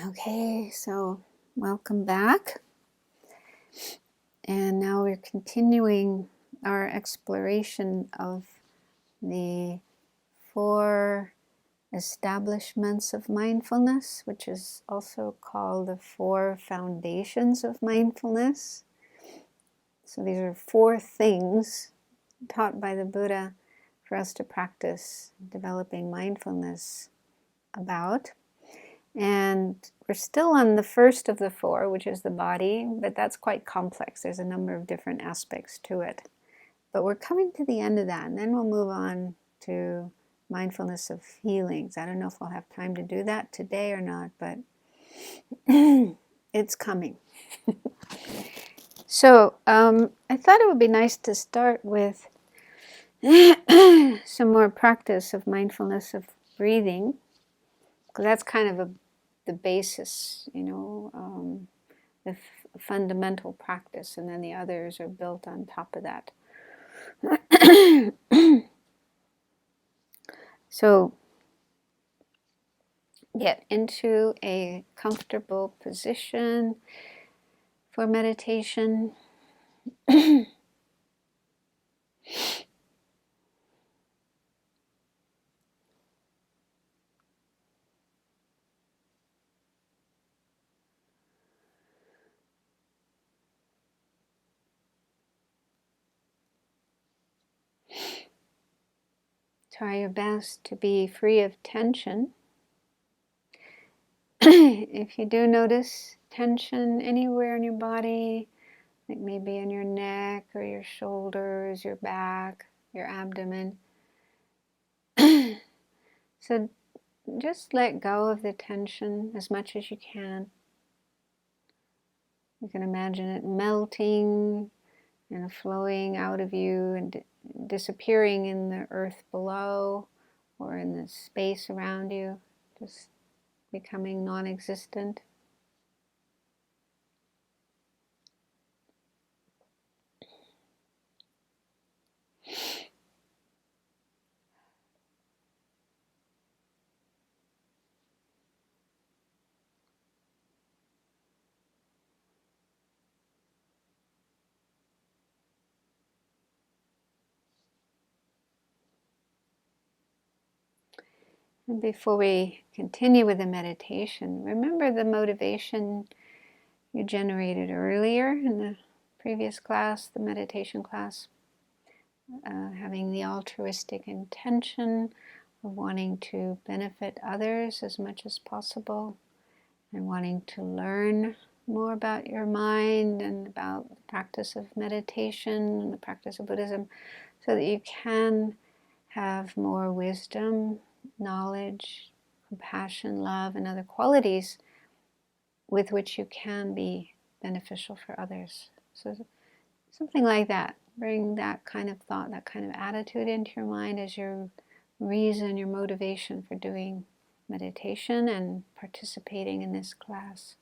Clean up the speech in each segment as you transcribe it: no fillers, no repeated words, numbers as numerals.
Okay, so welcome back. And now we're continuing our exploration of the 4 establishments of mindfulness, which is also called the 4 foundations of mindfulness. So these are 4 things taught by the Buddha for us to practice developing mindfulness about. And we're still on the first of the 4, which is the body, but that's quite complex. There's a number of different aspects to it. But we're coming to the end of that, and then we'll move on to mindfulness of feelings. I don't know if we'll have time to do that today or not, but it's coming. So I thought it would be nice to start with some more practice of mindfulness of breathing, because that's kind of the basis, the fundamental practice, and then the others are built on top of that. So get into a comfortable position for meditation. Try your best to be free of tension. If you do notice tension anywhere in your body, like maybe in your neck or your shoulders, your back, your abdomen, so just let go of the tension as much as you can. You can imagine it melting and flowing out of you and disappearing in the earth below or in the space around you, just becoming non-existent. And before we continue with the meditation, remember the motivation you generated earlier in the previous class, the meditation class, having the altruistic intention of wanting to benefit others as much as possible and wanting to learn more about your mind and about the practice of meditation and the practice of Buddhism so that you can have more wisdom, knowledge, compassion, love, and other qualities with which you can be beneficial for others. So something like that. Bring that kind of thought, that kind of attitude into your mind as your reason, your motivation for doing meditation and participating in this class.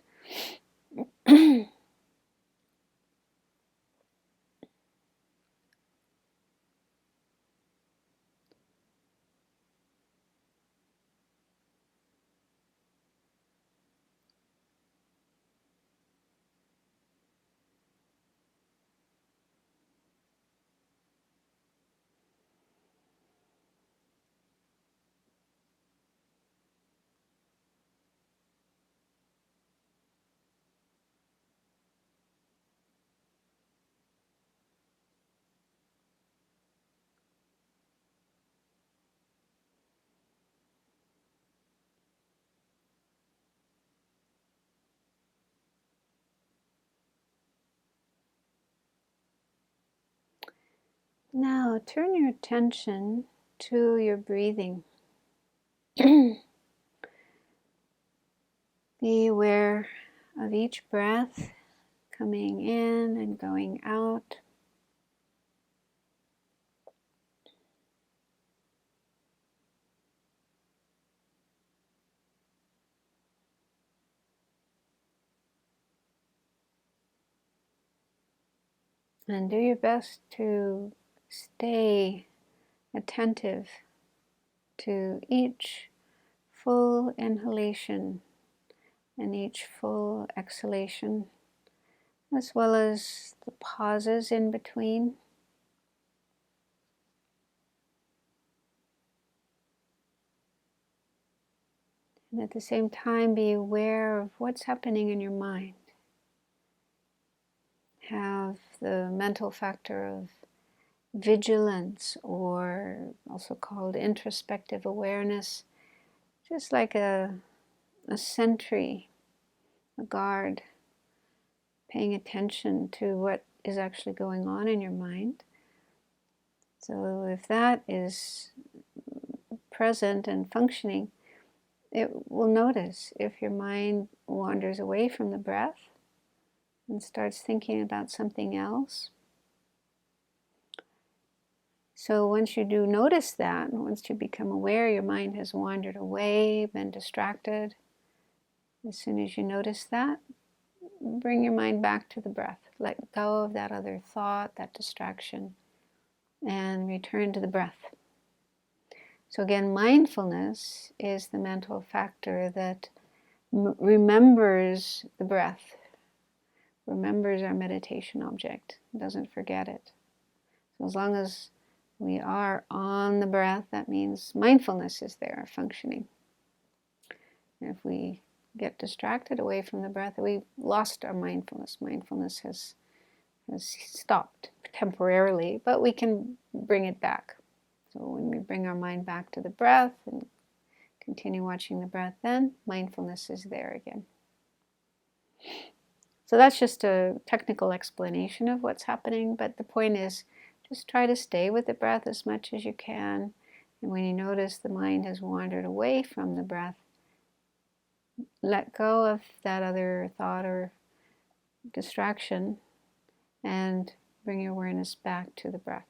Now turn your attention to your breathing. Be aware of each breath coming in and going out. And do your best to stay attentive to each full inhalation and each full exhalation, as well as the pauses in between. And at the same time, be aware of what's happening in your mind. Have the mental factor of vigilance, or also called introspective awareness, just like a sentry, a guard, paying attention to what is actually going on in your mind. So if that is present and functioning, it will notice if your mind wanders away from the breath and starts thinking about something else. So once you do notice that, once you become aware your mind has wandered away, been distracted, as soon as you notice that, bring your mind back to the breath. Let go of that other thought, that distraction, and return to the breath. So again, mindfulness is the mental factor that remembers the breath, remembers our meditation object, doesn't forget it. So as long as we are on the breath, that means mindfulness is there, functioning. And if we get distracted away from the breath, we've lost our mindfulness. Mindfulness has stopped temporarily, but we can bring it back. So when we bring our mind back to the breath and continue watching the breath, then mindfulness is there again. So that's just a technical explanation of what's happening, but the point is just try to stay with the breath as much as you can. And when you notice the mind has wandered away from the breath, let go of that other thought or distraction and bring your awareness back to the breath.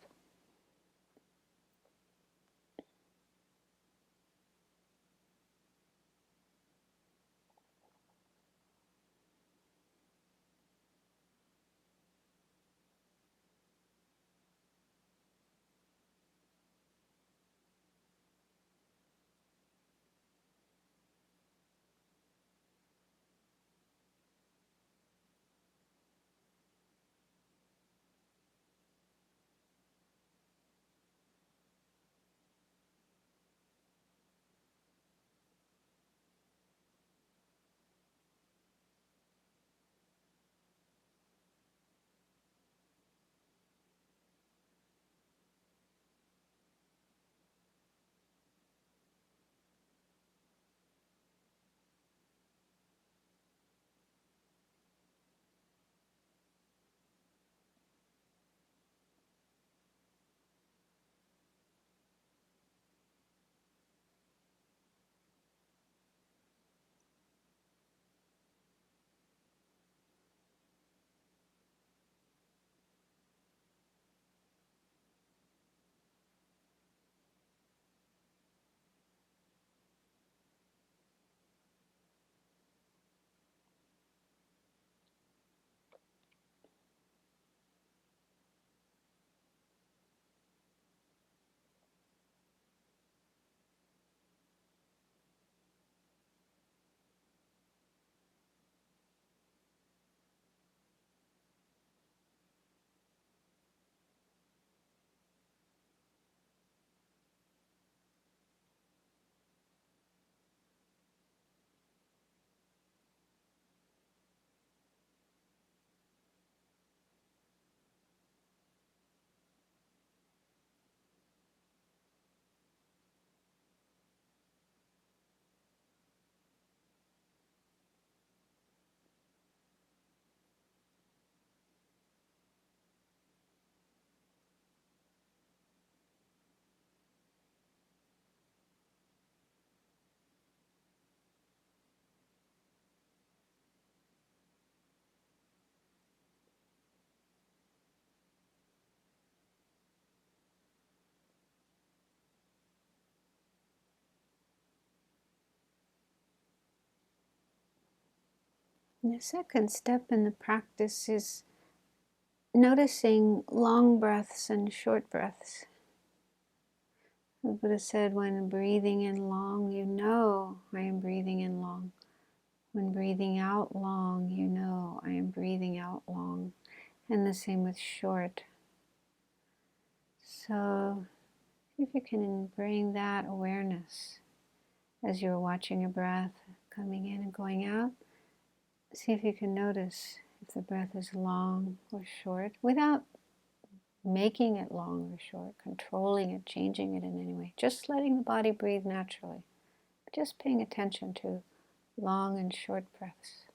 And the second step in the practice is noticing long breaths and short breaths. The Buddha said, when breathing in long, you know I am breathing in long. When breathing out long, you know I am breathing out long. And the same with short. So see if you can bring that awareness as you're watching your breath coming in and going out. See if you can notice if the breath is long or short without making it long or short, controlling it, changing it in any way. Just letting the body breathe naturally. Just paying attention to long and short breaths.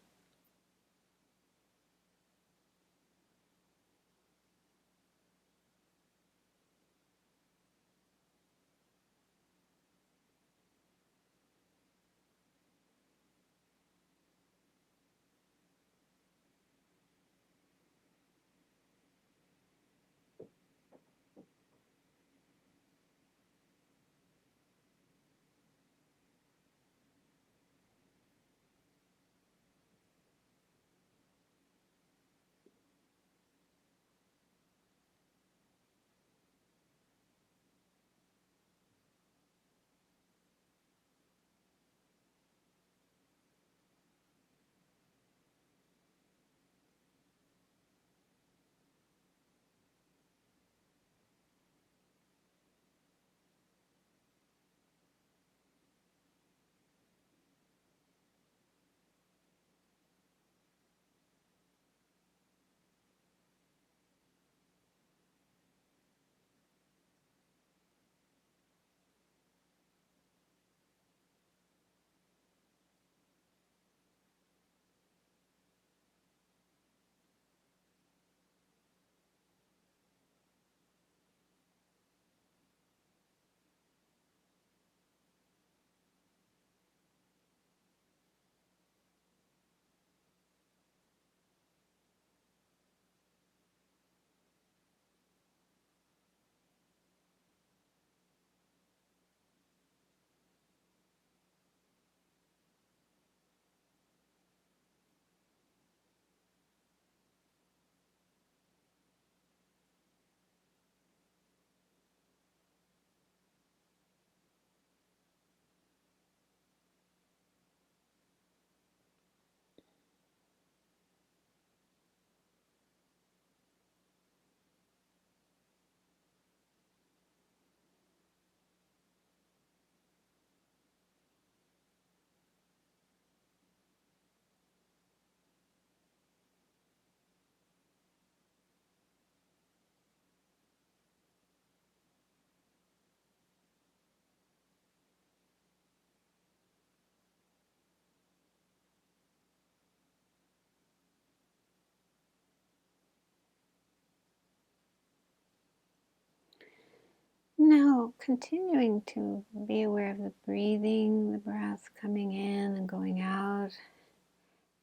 Now, continuing to be aware of the breathing, the breath coming in and going out,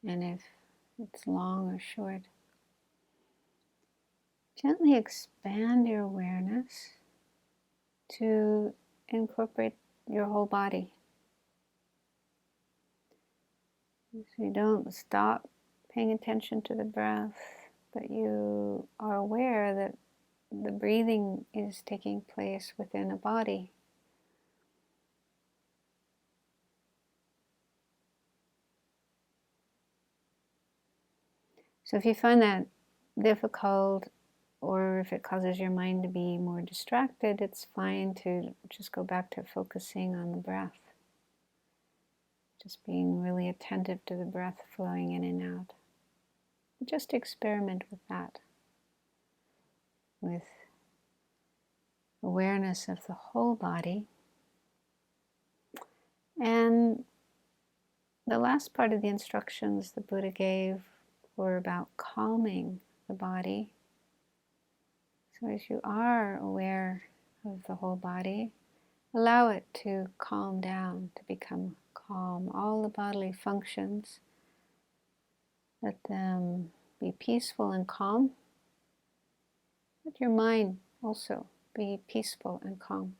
and if it's long or short, gently expand your awareness to incorporate your whole body. So you don't stop paying attention to the breath, but you are aware that the breathing is taking place within a body. So if you find that difficult, or if it causes your mind to be more distracted, it's fine to just go back to focusing on the breath. Just being really attentive to the breath flowing in and out. Just experiment with that. With awareness of the whole body. And the last part of the instructions the Buddha gave were about calming the body. So as you are aware of the whole body, allow it to calm down, to become calm. All the bodily functions, let them be peaceful and calm. Let your mind also be peaceful and calm,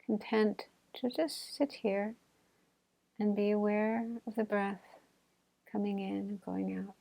content to just sit here and be aware of the breath coming in and going out.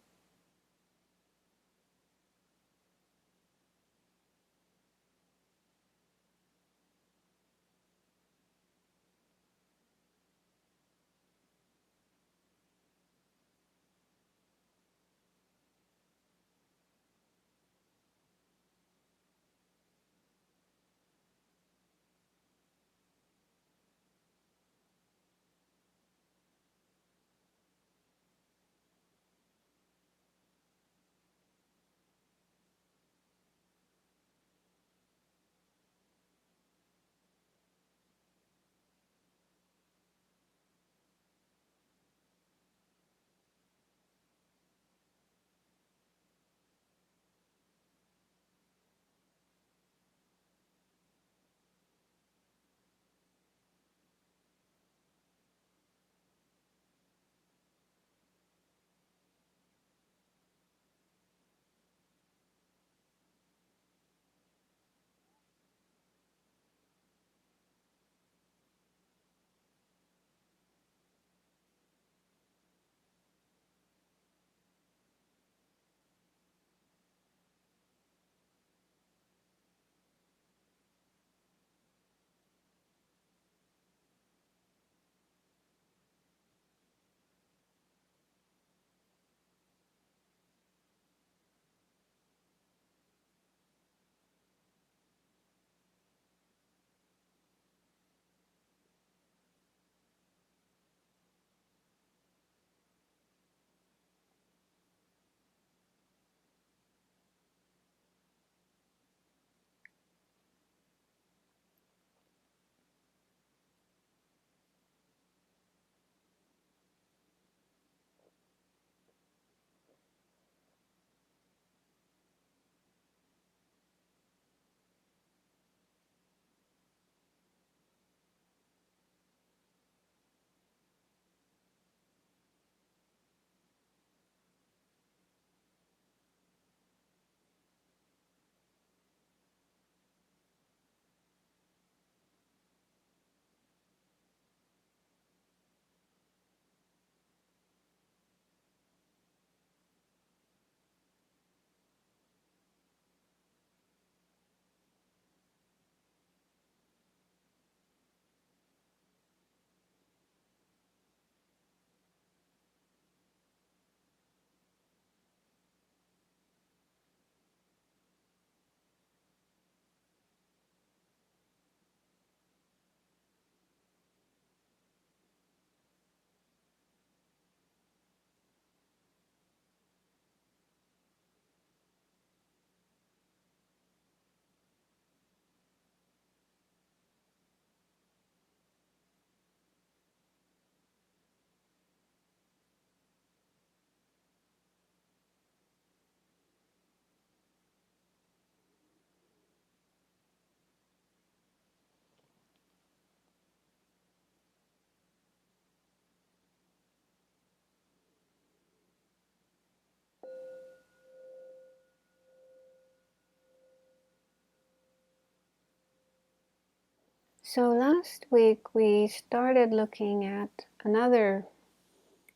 So last week we started looking at another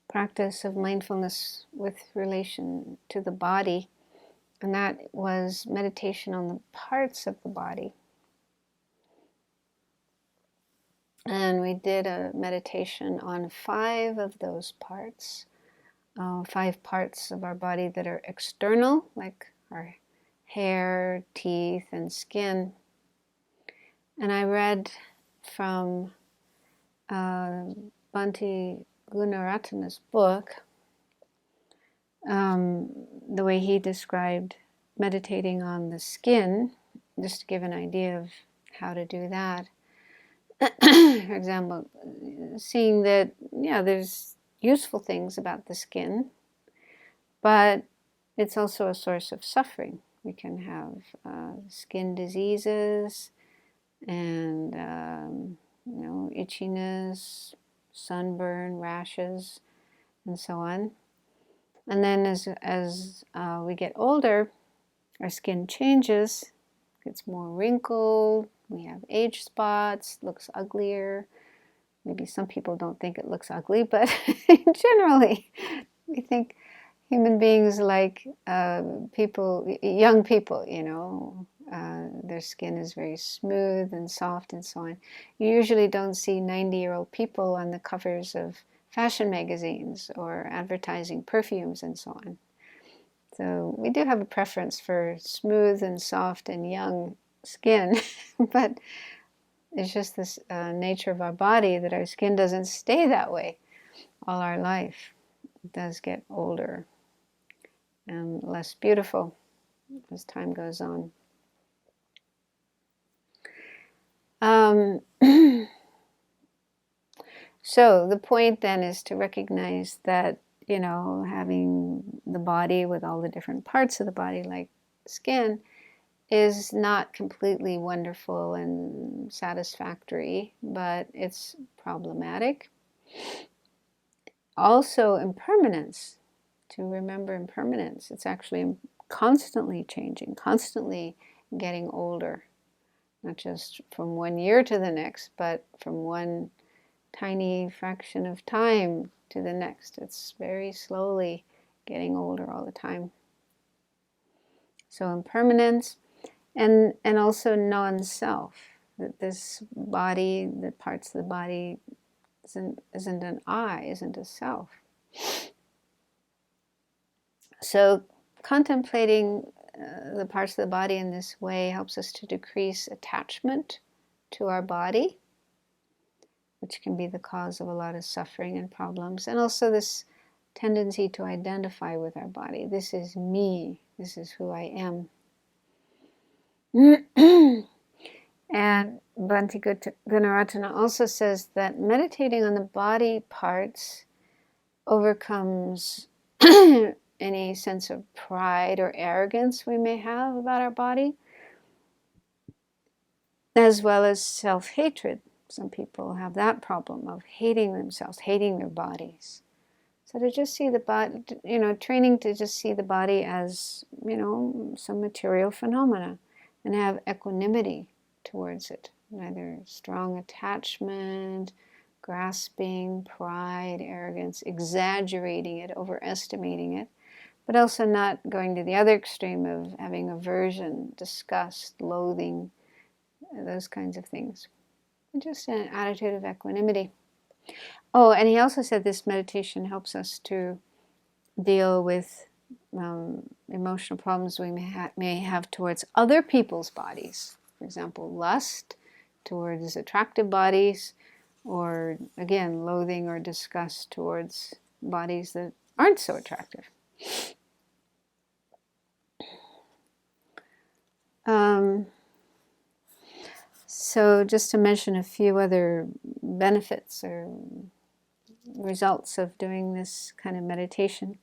practice of mindfulness with relation to the body, and that was meditation on the parts of the body. And we did a meditation on 5 of those parts, 5 parts of our body that are external, like our hair, teeth, and skin. And I read from Bhante Gunaratana's book, the way he described meditating on the skin, just to give an idea of how to do that. For example, seeing that, there's useful things about the skin, but it's also a source of suffering. We can have skin diseases and, itchiness, sunburn, rashes, and so on. And then as we get older, our skin changes, gets more wrinkled, we have age spots, looks uglier. Maybe some people don't think it looks ugly, but generally we think human beings like young people, their skin is very smooth and soft and so on. You usually don't see 90-year-old people on the covers of fashion magazines or advertising perfumes and so on. So we do have a preference for smooth and soft and young skin, but it's just this nature of our body that our skin doesn't stay that way all our life. It does get older and less beautiful as time goes on. So the point then is to recognize that, having the body with all the different parts of the body, like skin, is not completely wonderful and satisfactory, but it's problematic. Also, impermanence. To remember impermanence. It's actually constantly changing, constantly getting older. Not just from one year to the next, but from one tiny fraction of time to the next. It's very slowly getting older all the time. So impermanence, and also non-self. That this body, the parts of the body, isn't an I, isn't a self. So contemplating the parts of the body in this way helps us to decrease attachment to our body, which can be the cause of a lot of suffering and problems, and also this tendency to identify with our body. This is me. This is who I am. And Bhante Gunaratana also says that meditating on the body parts overcomes any sense of pride or arrogance we may have about our body, as well as self-hatred. Some people have that problem of hating themselves, hating their bodies. So to just see the body, training to just see the body as, some material phenomena and have equanimity towards it. Neither strong attachment, grasping, pride, arrogance, exaggerating it, overestimating it, but also not going to the other extreme of having aversion, disgust, loathing, those kinds of things. Just an attitude of equanimity. Oh, and he also said this meditation helps us to deal with emotional problems we may have towards other people's bodies. For example, lust towards attractive bodies, or again, loathing or disgust towards bodies that aren't so attractive. So just to mention a few other benefits or results of doing this kind of meditation.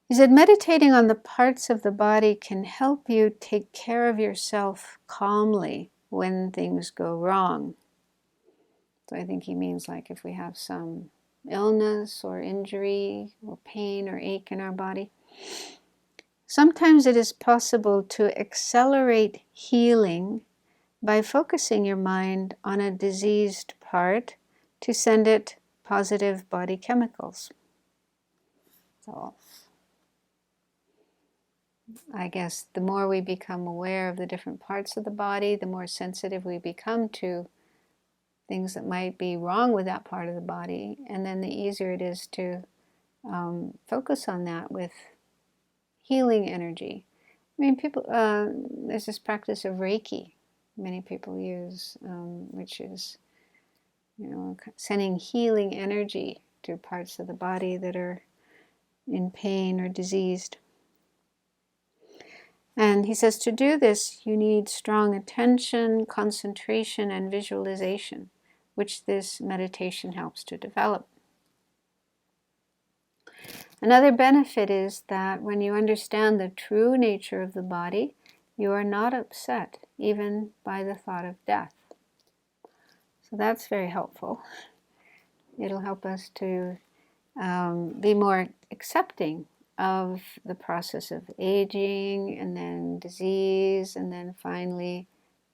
He said, meditating on the parts of the body can help you take care of yourself calmly when things go wrong. So I think he means like if we have some illness or injury or pain or ache in our body. Sometimes it is possible to accelerate healing by focusing your mind on a diseased part to send it positive body chemicals. So I guess the more we become aware of the different parts of the body, the more sensitive we become to things that might be wrong with that part of the body, and then the easier it is to focus on that with healing energy. I mean, people, there's this practice of Reiki many people use, which is, sending healing energy to parts of the body that are in pain or diseased. And he says to do this, you need strong attention, concentration, and visualization, which this meditation helps to develop. Another benefit is that when you understand the true nature of the body, you are not upset even by the thought of death. So that's very helpful. It'll help us to be more accepting of the process of aging, and then disease, and then finally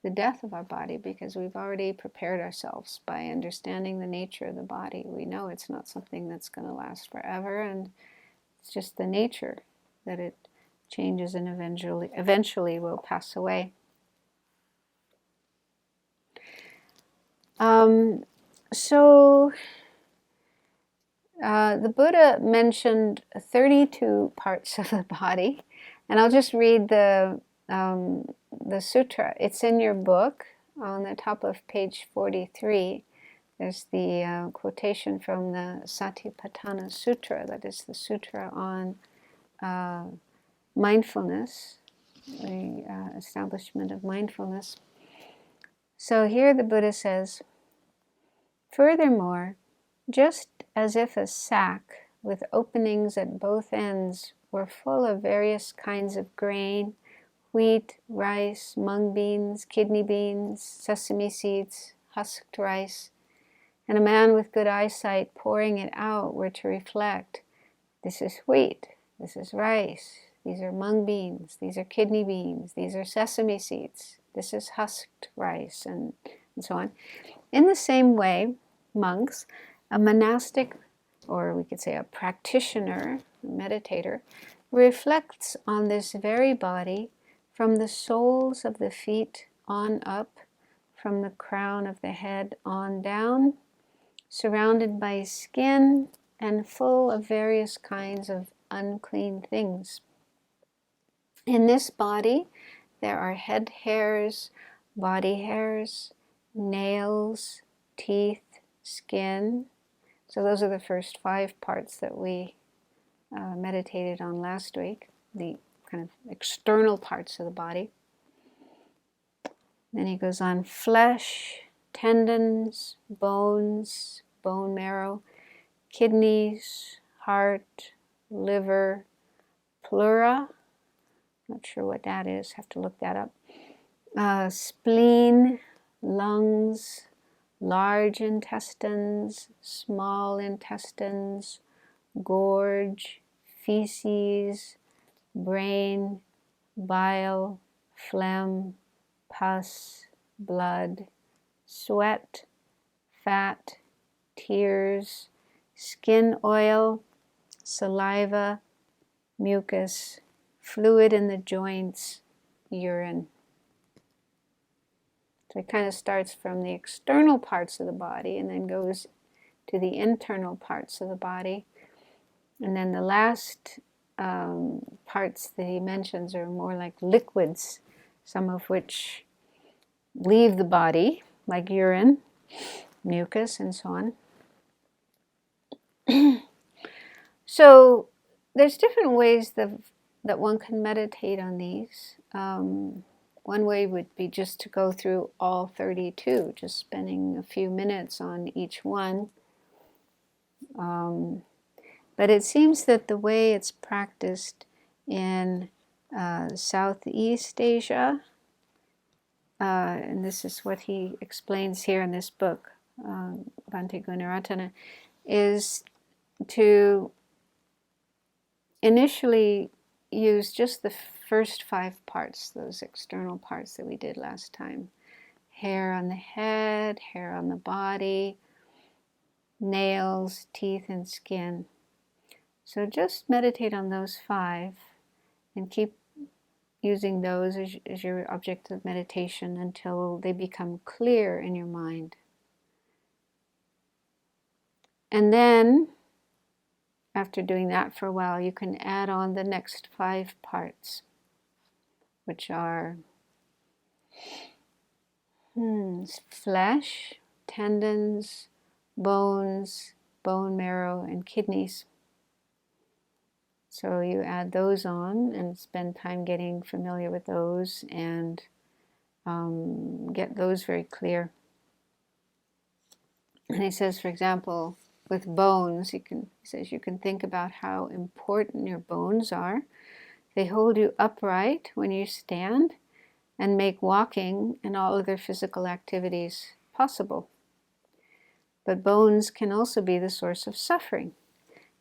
the death of our body, because we've already prepared ourselves by understanding the nature of the body. We know it's not something that's going to last forever, and it's just the nature that it changes and eventually will pass away. The Buddha mentioned 32 parts of the body, and I'll just read the sutra. It's in your book on the top of page 43. There's the quotation from the Satipatthana Sutra, that is the sutra on mindfulness, the establishment of mindfulness. So here the Buddha says, furthermore, just as if a sack with openings at both ends were full of various kinds of grain, wheat, rice, mung beans, kidney beans, sesame seeds, husked rice, and a man with good eyesight pouring it out were to reflect, this is wheat, this is rice, these are mung beans, these are kidney beans, these are sesame seeds, this is husked rice, and so on. In the same way, monks, a monastic, or we could say a practitioner, a meditator, reflects on this very body from the soles of the feet on up, from the crown of the head on down, surrounded by skin and full of various kinds of unclean things. In this body, there are head hairs, body hairs, nails, teeth, skin. So those are the first 5 parts that we meditated on last week, the kind of external parts of the body. Then he goes on flesh, tendons, bones, bone marrow, kidneys, heart, liver, pleura, not sure what that is, have to look that up, spleen, lungs, large intestines, small intestines, gorge, feces, brain, bile, phlegm, pus, blood, sweat, fat, tears, skin oil, saliva, mucus, fluid in the joints, urine. So it kind of starts from the external parts of the body and then goes to the internal parts of the body. And then the last parts that he mentions are more like liquids, some of which leave the body, like urine, mucus, and so on. So there's different ways that one can meditate on these. One way would be just to go through all 32, just spending a few minutes on each one. But it seems that the way it's practiced in Southeast Asia, and this is what he explains here in this book, Bhante Gunaratana, is to initially use just the first 5 parts, those external parts that we did last time. hair on the head, hair on the body, nails, teeth, and skin. So just meditate on those 5 and keep using those as your object of meditation until they become clear in your mind. And then, after doing that for a while, you can add on the next 5 parts, which are flesh, tendons, bones, bone marrow, and kidneys. So you add those on and spend time getting familiar with those and get those very clear. And he says, for example, with bones, he says you can think about how important your bones are. They hold you upright when you stand and make walking and all other physical activities possible. But bones can also be the source of suffering,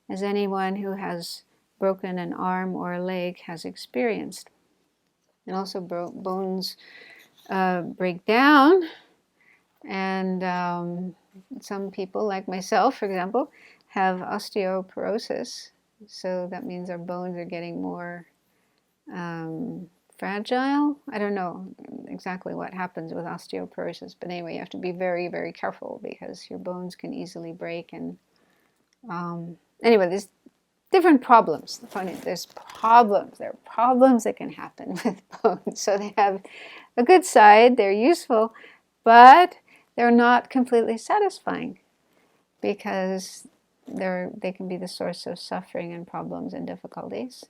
as anyone who has broken an arm or a leg has experienced. And also bones break down, and some people, like myself, for example, have osteoporosis. So that means our bones are getting more fragile. I don't know exactly what happens with osteoporosis, but anyway, you have to be very, very careful because your bones can easily break. And anyway, there's different problems. There's problems. There are problems that can happen with bones. So they have a good side. They're useful, but they're not completely satisfying because they can be the source of suffering and problems and difficulties.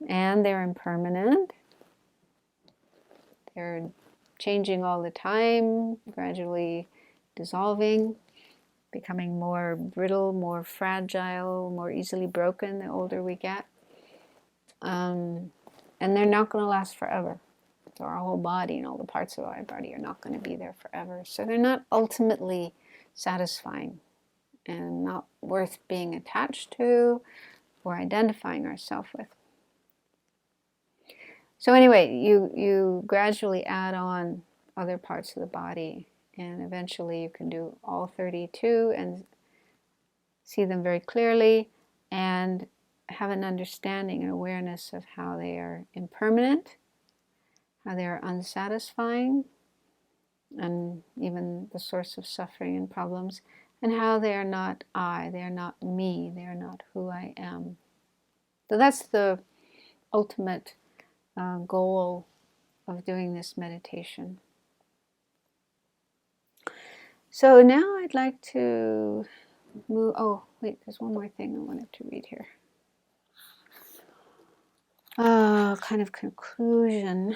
And they're impermanent. They're changing all the time, gradually dissolving, becoming more brittle, more fragile, more easily broken the older we get. And they're not going to last forever. So our whole body and all the parts of our body are not going to be there forever. So they're not ultimately satisfying and not worth being attached to or identifying ourselves with. So anyway, you gradually add on other parts of the body, and eventually you can do all 32 and see them very clearly and have an understanding and awareness of how they are impermanent, how they are unsatisfying, and even the source of suffering and problems, and how they are not I, they are not me, they are not who I am. So that's the ultimate goal of doing this meditation. So now I'd like to move. Oh, wait, there's one more thing I wanted to read here. Kind of conclusion.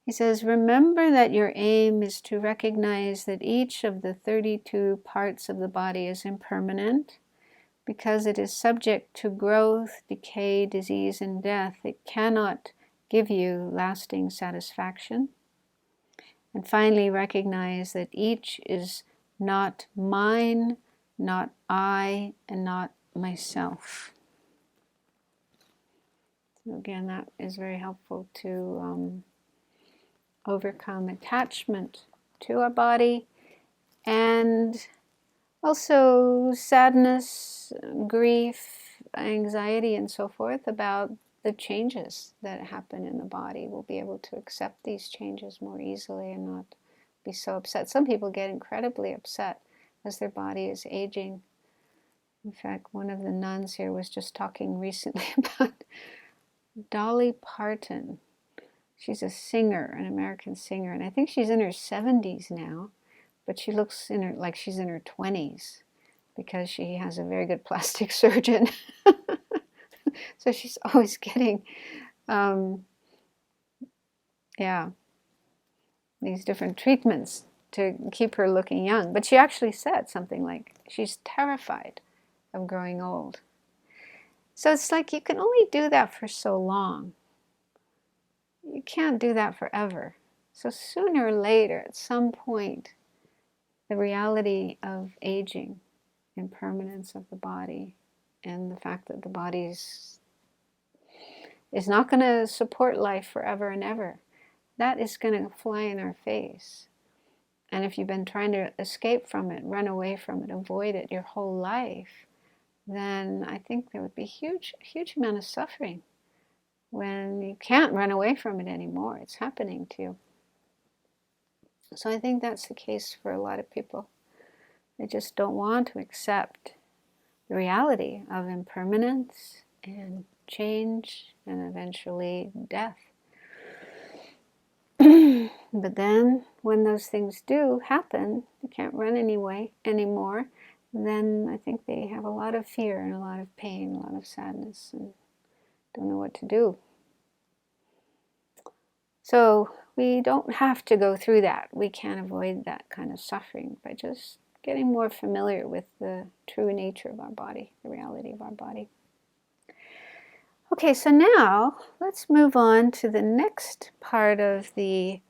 He says, remember that your aim is to recognize that each of the 32 parts of the body is impermanent. Because it is subject to growth, decay, disease, and death, it cannot give you lasting satisfaction. And finally, recognize that each is not mine, not I, and not myself. So again, that is very helpful to overcome attachment to our body and also sadness, grief, anxiety, and so forth about the changes that happen in the body. We'll be able to accept these changes more easily and not be so upset. Some people get incredibly upset as their body is aging. In fact, one of the nuns here was just talking recently about Dolly Parton. She's a singer, an American singer, and I think she's in her 70s now. But she looks like she's in her 20s because she has a very good plastic surgeon. So she's always getting, these different treatments to keep her looking young. But she actually said something like she's terrified of growing old. So it's like you can only do that for so long. You can't do that forever. So sooner or later, at some point, the reality of aging, impermanence of the body, and the fact that the body is not going to support life forever and ever. that is going to fly in our face. And if you've been trying to escape from it, run away from it, avoid it your whole life, then I think there would be huge amount of suffering when you can't run away from it anymore. It's happening to you. So I think that's the case for a lot of people. They just don't want to accept the reality of impermanence and change and eventually death. But then when those things do happen, they can't run anymore, then I think they have a lot of fear and a lot of pain, a lot of sadness, and don't know what to do. So we don't have to go through that. We can avoid that kind of suffering by just getting more familiar with the true nature of our body, the reality of our body. Okay, so now let's move on to the next part of the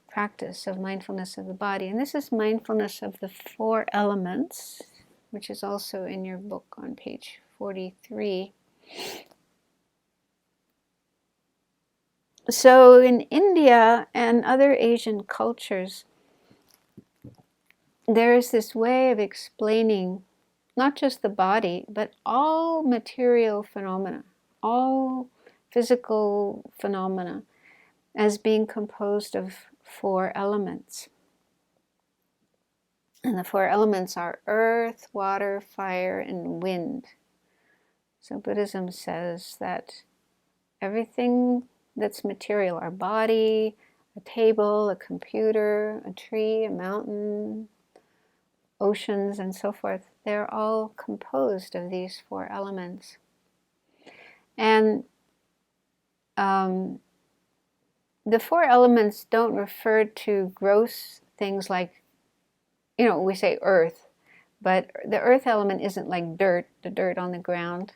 practice of mindfulness of the body. And this is mindfulness of the 4 elements, which is also in your book on page 43. So in India and other Asian cultures, there is this way of explaining not just the body, but all material phenomena, all physical phenomena, as being composed of 4 elements. And the 4 elements are earth, water, fire, and wind. So Buddhism says that everything that's material, our body, a table, a computer, a tree, a mountain, oceans, and so forth, they're all composed of these 4 elements. And the 4 elements don't refer to gross things like, we say earth, but the earth element isn't like dirt, the dirt on the ground.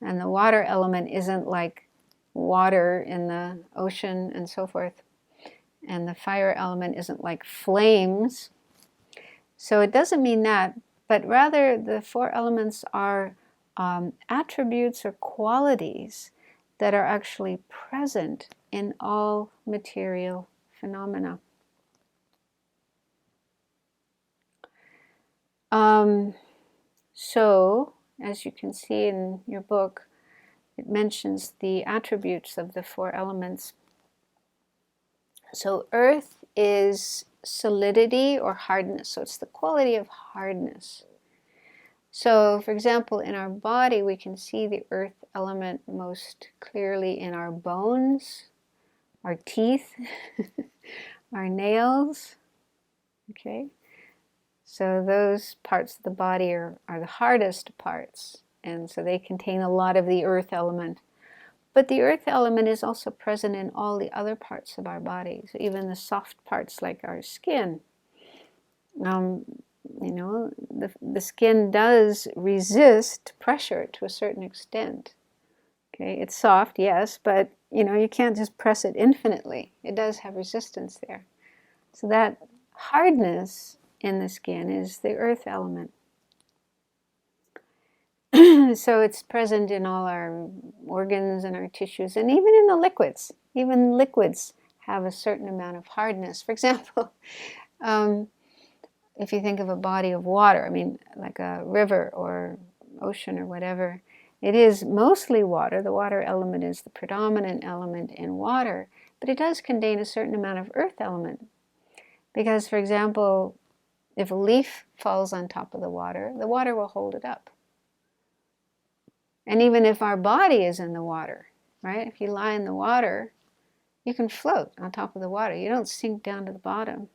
And the water element isn't like water in the ocean and so forth. And the fire element isn't like flames. So it doesn't mean that, but rather the 4 elements are attributes or qualities that are actually present in all material phenomena. So, as you can see in your book, it mentions the attributes of the 4 elements. So earth is solidity or hardness. So it's the quality of hardness. So, for example, in our body, we can see the earth element most clearly in our bones, our teeth, our nails. Okay? So those parts of the body are the hardest parts, and so they contain a lot of the earth element. But the earth element is also present in all the other parts of our body, so even the soft parts like our skin. The skin does resist pressure to a certain extent. Okay, it's soft, yes, but you can't just press it infinitely. It does have resistance there. So that hardness in the skin is the earth element. So it's present in all our organs and our tissues, and even in the liquids. Even liquids have a certain amount of hardness. For example, if you think of a body of water, like a river or ocean or whatever, it is mostly water. The water element is the predominant element in water, but it does contain a certain amount of earth element. Because, for example, if a leaf falls on top of the water will hold it up. And even if our body is in the water, right? If you lie in the water, you can float on top of the water. You don't sink down to the bottom.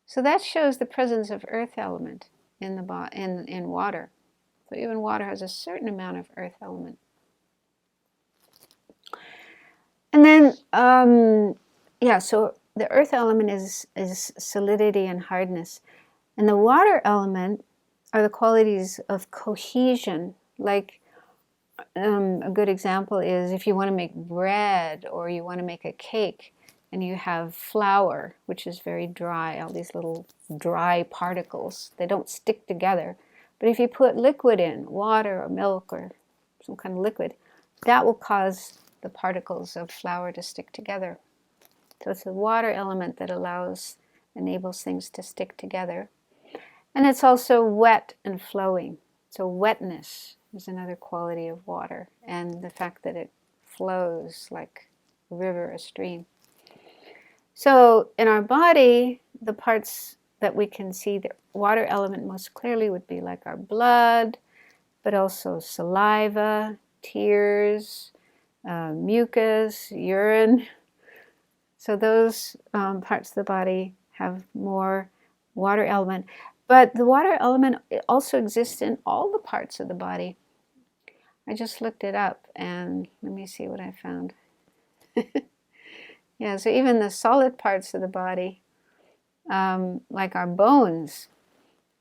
So that shows the presence of earth element in water. So even water has a certain amount of earth element. And then, so the earth element is solidity and hardness. And the water element are the qualities of cohesion. Like a good example is if you want to make bread or you want to make a cake and you have flour, which is very dry, all these little dry particles, they don't stick together. But if you put liquid in, water or milk or some kind of liquid, that will cause the particles of flour to stick together. So it's the water element that enables things to stick together. And it's also wet and flowing. So wetness is another quality of water, and the fact that it flows like a river, a stream. So in our body, the parts that we can see the water element most clearly would be like our blood, but also saliva, tears, mucus, urine. So those parts of the body have more water element. But the water element also exists in all the parts of the body. I just looked it up, and let me see what I found. Yeah, so even the solid parts of the body, like our bones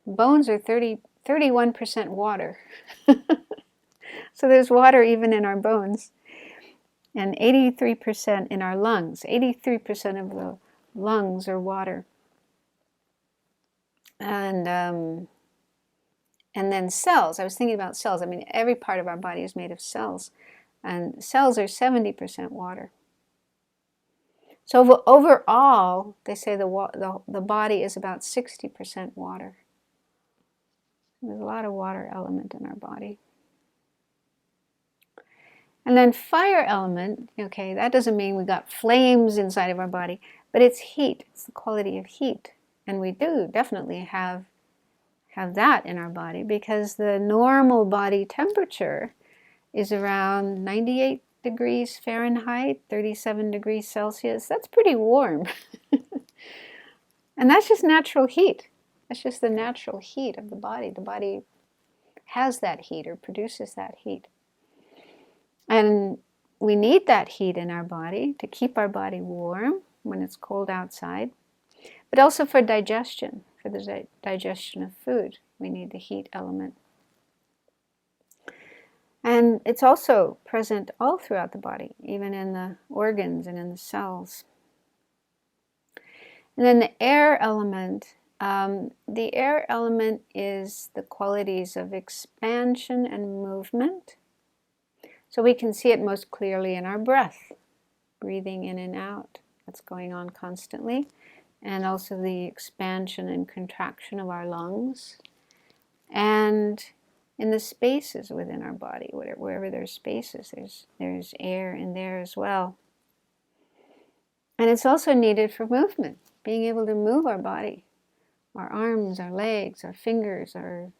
are 31% water. So there's water even in our bones. And 83% in our lungs. 83% of the lungs are water. And then cells. I was thinking about cells. I mean, every part of our body is made of cells. And cells are 70% water. So overall, they say the body is about 60% water. There's a lot of water element in our body. And then fire element, okay, that doesn't mean we got flames inside of our body, but it's heat. It's the quality of heat. And we do definitely have that in our body, because the normal body temperature is around 98 degrees Fahrenheit, 37 degrees Celsius. That's pretty warm. And that's just natural heat. That's just the natural heat of the body. The body has that heat or produces that heat. And we need that heat in our body to keep our body warm when it's cold outside, but also for digestion, for the digestion of food. We need the heat element. And it's also present all throughout the body, even in the organs and in the cells. And then the air element. The air element is the qualities of expansion and movement. So we can see it most clearly in our breath, breathing in and out. That's going on constantly. And also the expansion and contraction of our lungs. And in the spaces within our body, wherever there's spaces, there's air in there as well. And it's also needed for movement, being able to move our body, our arms, our legs, our fingers, our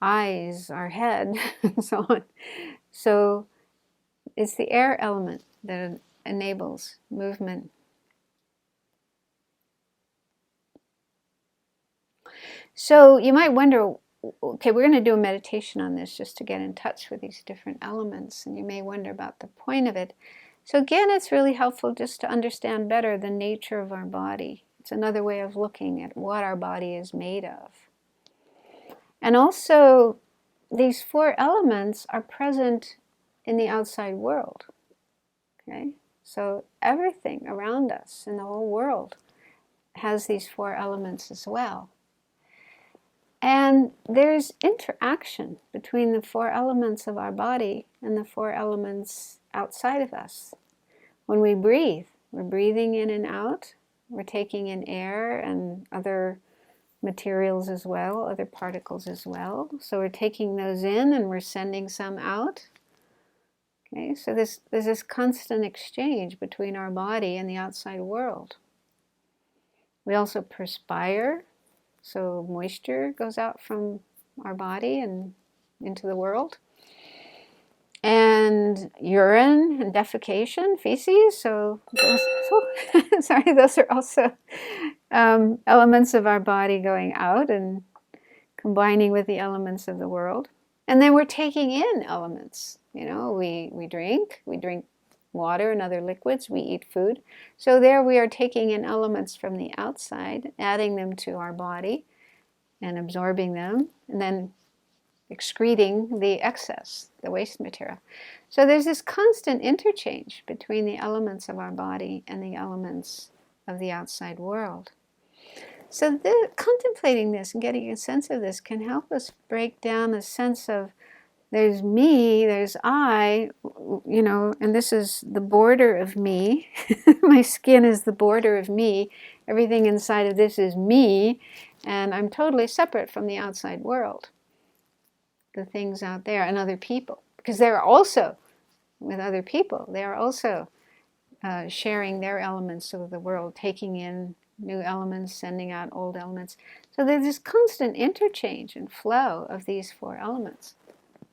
eyes, our head, and so on. So it's the air element that enables movement. So you might wonder, okay, we're going to do a meditation on this just to get in touch with these different elements, and you may wonder about the point of it. So again, it's really helpful just to understand better the nature of our body. It's another way of looking at what our body is made of. And also, these four elements are present in the outside world. Okay? So everything around us in the whole world has these four elements as well. And there's interaction between the four elements of our body and the four elements outside of us. When we breathe, we're breathing in and out. We're taking in air and other materials as well, other particles as well. So we're taking those in and we're sending some out. Okay, so there's this constant exchange between our body and the outside world. We also perspire. So moisture goes out from our body and into the world. And urine and defecation, feces, so those are also elements of our body going out and combining with the elements of the world. And then we're taking in elements. You know, we drink water and other liquids, we eat food. So there we are taking in elements from the outside, adding them to our body and absorbing them, and then excreting the excess, the waste material. So there's this constant interchange between the elements of our body and the elements of the outside world. So contemplating this and getting a sense of this can help us break down the sense of there's me, there's I, and this is the border of me. My skin is the border of me. Everything inside of this is me, and I'm totally separate from the outside world, the things out there and other people, because they're also with other people. They are also sharing their elements of the world, taking in new elements, sending out old elements. So there's this constant interchange and flow of these four elements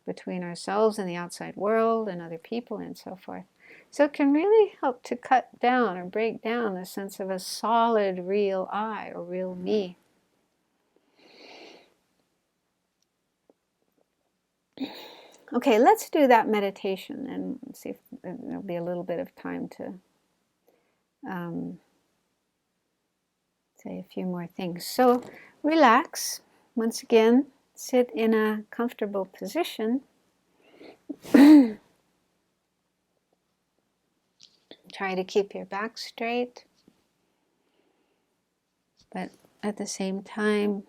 between ourselves and the outside world and other people and so forth. So it can really help to cut down or break down the sense of a solid, real I or real me. Okay, let's do that meditation and see if there'll be a little bit of time to say a few more things. So relax. Once again, sit in a comfortable position. Try to keep your back straight, but at the same time,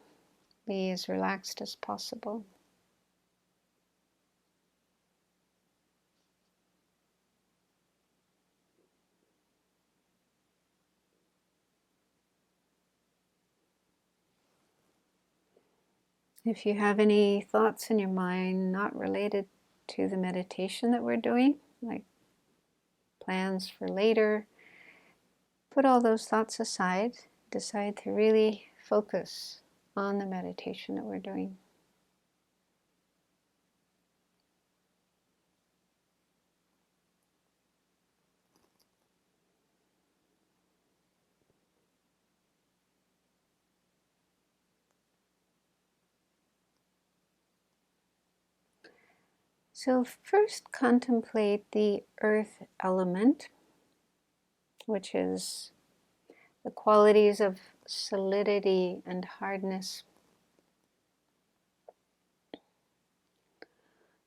be as relaxed as possible. If you have any thoughts in your mind not related to the meditation that we're doing, like plans for later, put all those thoughts aside. Decide to really focus on the meditation that we're doing. So first contemplate the earth element, which is the qualities of solidity and hardness.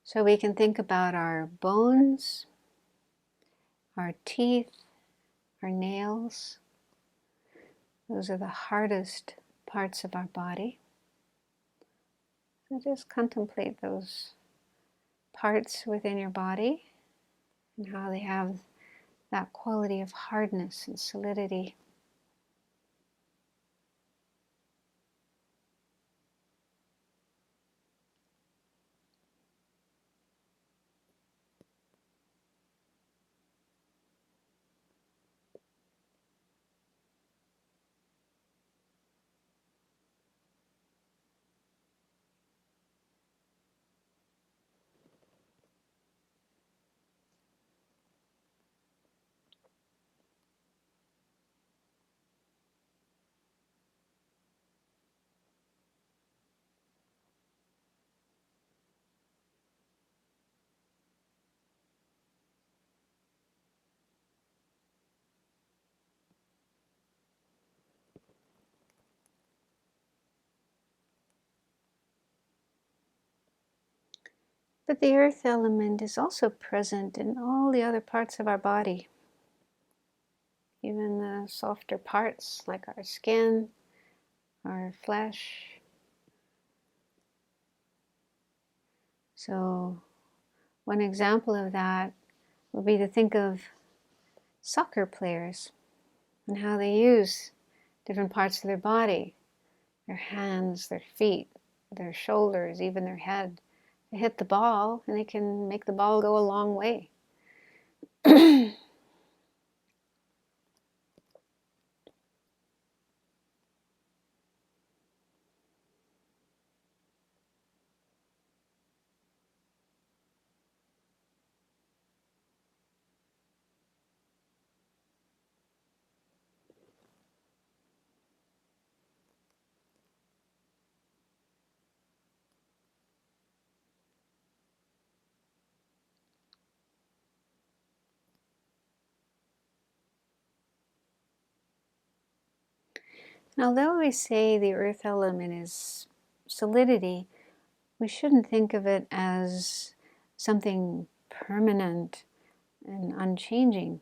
So we can think about our bones, our teeth, our nails. Those are the hardest parts of our body. So just contemplate those parts within your body and how they have that quality of hardness and solidity. But the earth element is also present in all the other parts of our body, even the softer parts like our skin, our flesh. So one example of that would be to think of soccer players and how they use different parts of their body, their hands, their feet, their shoulders, even their head. They hit the ball and they can make the ball go a long way. And although we say the earth element is solidity, we shouldn't think of it as something permanent and unchanging.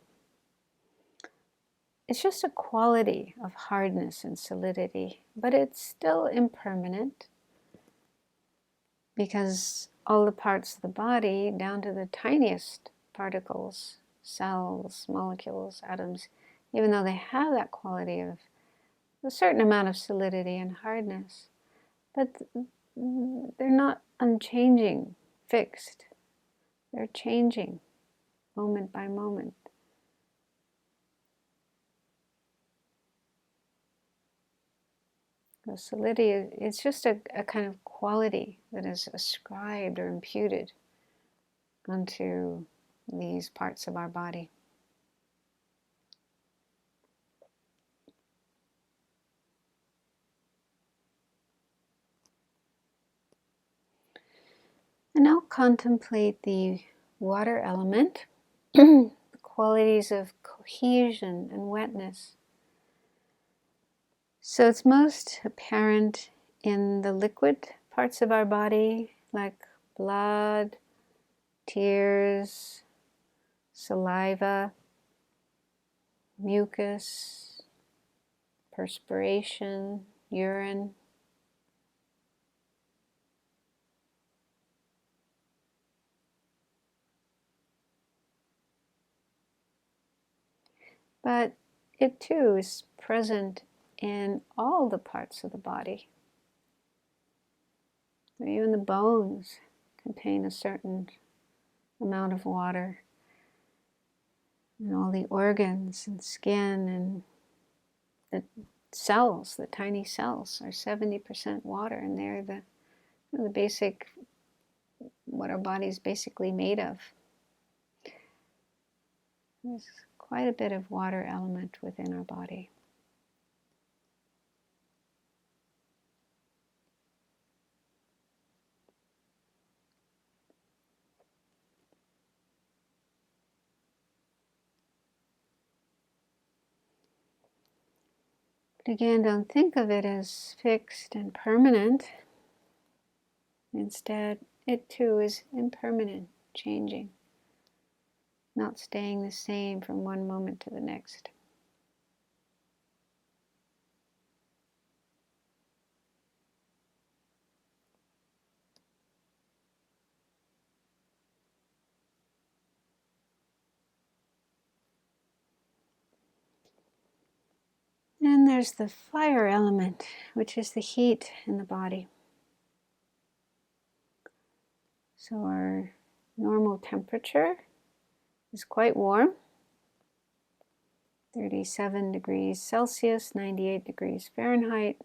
It's just a quality of hardness and solidity, but it's still impermanent because all the parts of the body down to the tiniest particles, cells, molecules, atoms, even though they have that quality of a certain amount of solidity and hardness, but they're not unchanging, fixed. They're changing moment by moment. The solidity, it's just a kind of quality that is ascribed or imputed onto these parts of our body. And now contemplate the water element, the qualities of cohesion and wetness. So it's most apparent in the liquid parts of our body, like blood, tears, saliva, mucus, perspiration, urine. But it too is present in all the parts of the body. Even the bones contain a certain amount of water. And all the organs and skin and the cells, the tiny cells, are 70% water, and they're the basic, what our body's basically made of. There's quite a bit of water element within our body. But again, don't think of it as fixed and permanent. Instead, it too is impermanent, changing, not staying the same from one moment to the next. And there's the fire element, which is the heat in the body. So our normal temperature is quite warm, 37 degrees Celsius, 98 degrees Fahrenheit.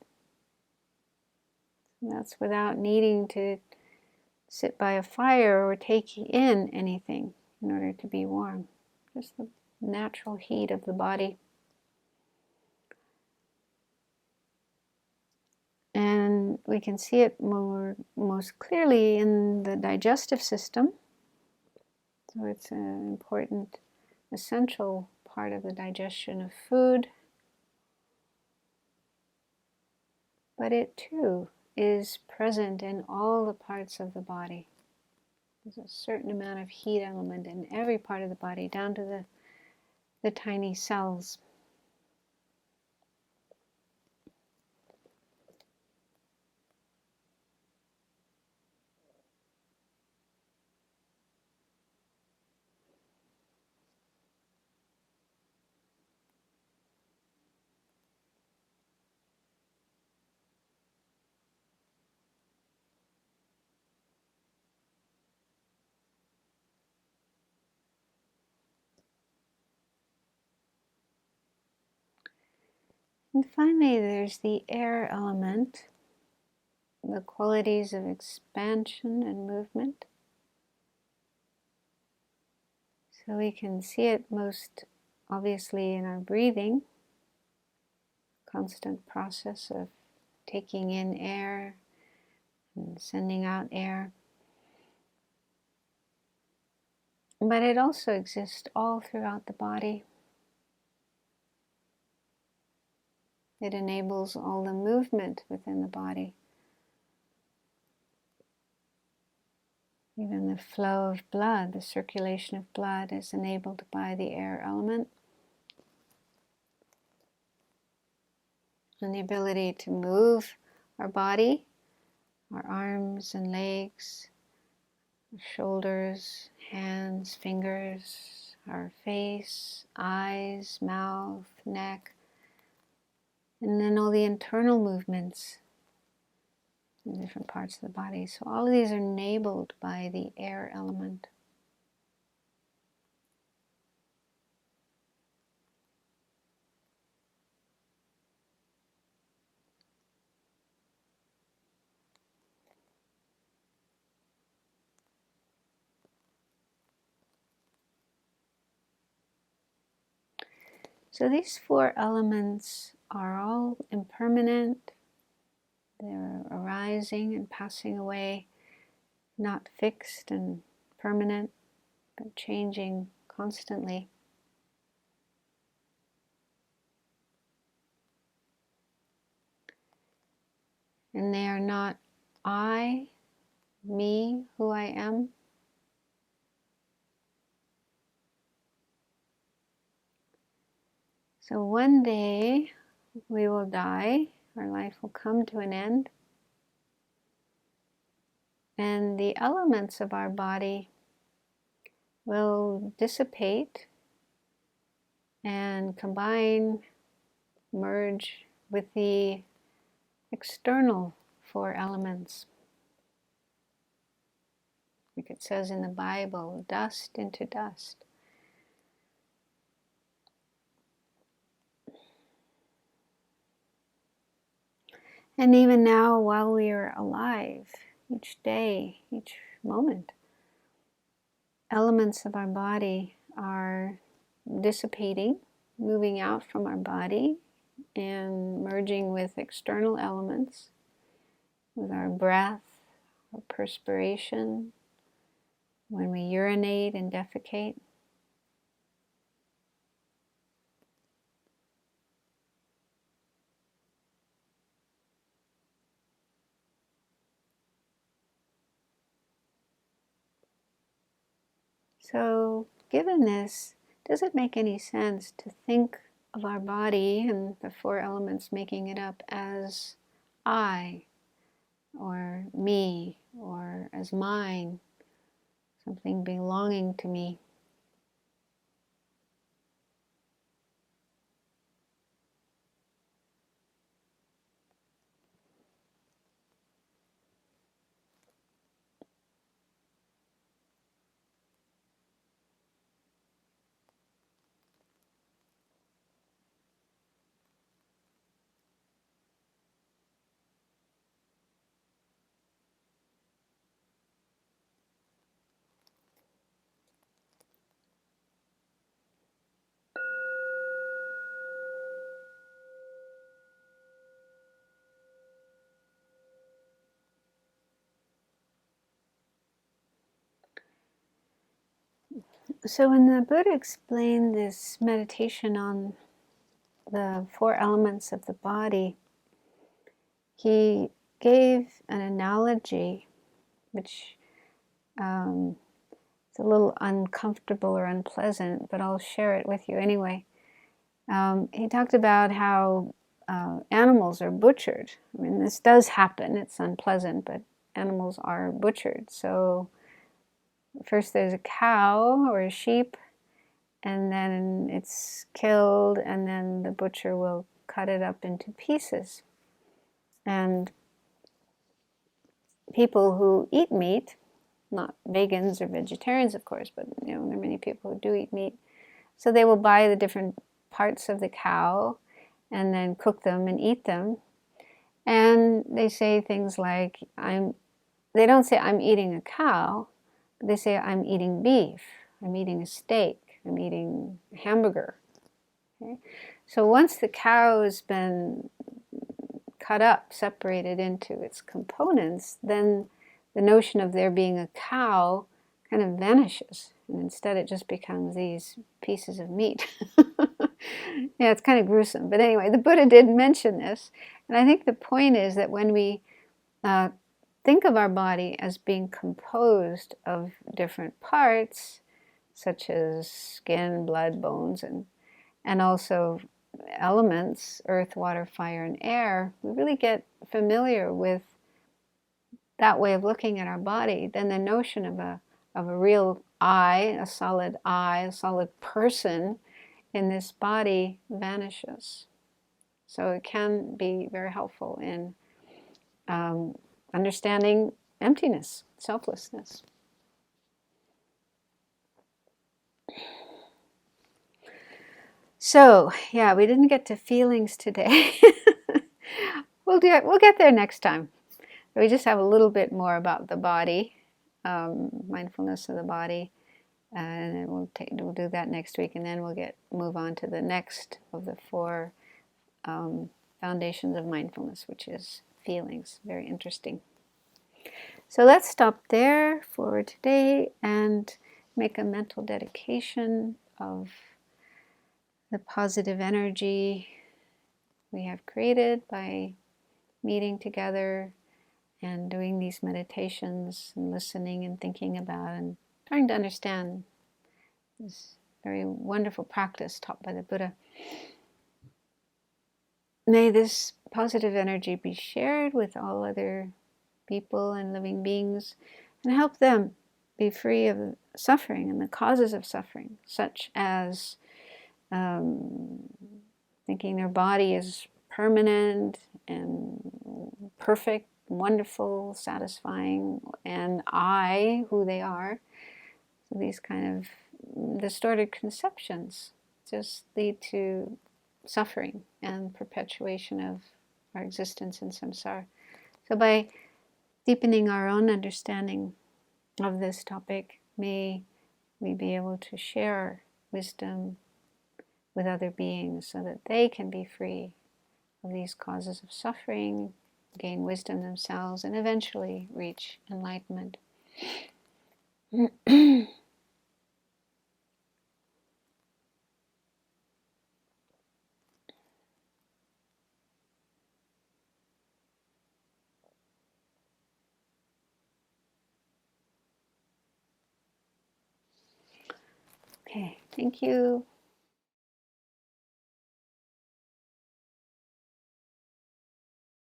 And that's without needing to sit by a fire or take in anything in order to be warm. Just the natural heat of the body. And we can see it most clearly in the digestive system. So it's an important, essential part of the digestion of food. But it too is present in all the parts of the body. There's a certain amount of heat element in every part of the body, down to the tiny cells. And finally, there's the air element, the qualities of expansion and movement. So we can see it most obviously in our breathing, constant process of taking in air and sending out air. But it also exists all throughout the body. It enables all the movement within the body. Even the flow of blood, the circulation of blood, is enabled by the air element. And the ability to move our body, our arms and legs, shoulders, hands, fingers, our face, eyes, mouth, neck, and then all the internal movements in different parts of the body. So all of these are enabled by the air element. So these four elements are all impermanent. They're arising and passing away, not fixed and permanent, but changing constantly. And they are not I, me, who I am. So one day we will die, our life will come to an end, and the elements of our body will dissipate and combine, merge with the external four elements. Like it says in the Bible, dust into dust. And even now, while we are alive, each day, each moment, elements of our body are dissipating, moving out from our body and merging with external elements, with our breath, our perspiration, when we urinate and defecate. So, given this, does it make any sense to think of our body and the four elements making it up as I, or me, or as mine, something belonging to me? So when the Buddha explained this meditation on the four elements of the body, he gave an analogy which it's a little uncomfortable or unpleasant, but I'll share it with you anyway. He talked about how animals are butchered. I mean, this does happen, it's unpleasant, but animals are butchered. So first there's a cow or a sheep, and then it's killed, and then the butcher will cut it up into pieces. And people who eat meat, not vegans or vegetarians, of course, but there are many people who do eat meat. So they will buy the different parts of the cow and then cook them and eat them. And they say things like, they don't say I'm eating a cow, but they say I'm eating beef, I'm eating a steak, I'm eating a hamburger. Okay? So once the cow has been cut up, separated into its components, then the notion of there being a cow kind of vanishes, and instead it just becomes these pieces of meat. Yeah, it's kind of gruesome, but anyway, the Buddha did mention this, and I think the point is that when we think of our body as being composed of different parts, such as skin, blood, bones, and also elements, earth, water, fire, and air, we really get familiar with that way of looking at our body, then the notion of a of a real I, a solid person in this body vanishes. So it can be very helpful in understanding emptiness, selflessness. So, yeah, we didn't get to feelings today. We'll get there next time. We just have a little bit more about the body, mindfulness of the body, and we'll do that next week, and then we'll move on to the next of the 4 foundations of mindfulness, which is feelings. Very interesting. So let's stop there for today and make a mental dedication of the positive energy we have created by meeting together and doing these meditations and listening and thinking about and trying to understand this very wonderful practice taught by the Buddha. May this positive energy be shared with all other people and living beings and help them be free of suffering and the causes of suffering, such as thinking their body is permanent and perfect, wonderful, satisfying, and who they are. So these kind of distorted conceptions just lead to suffering and perpetuation of our existence in samsara. So by deepening our own understanding of this topic, may we be able to share wisdom with other beings so that they can be free of these causes of suffering, gain wisdom themselves, and eventually reach enlightenment. Okay, thank you.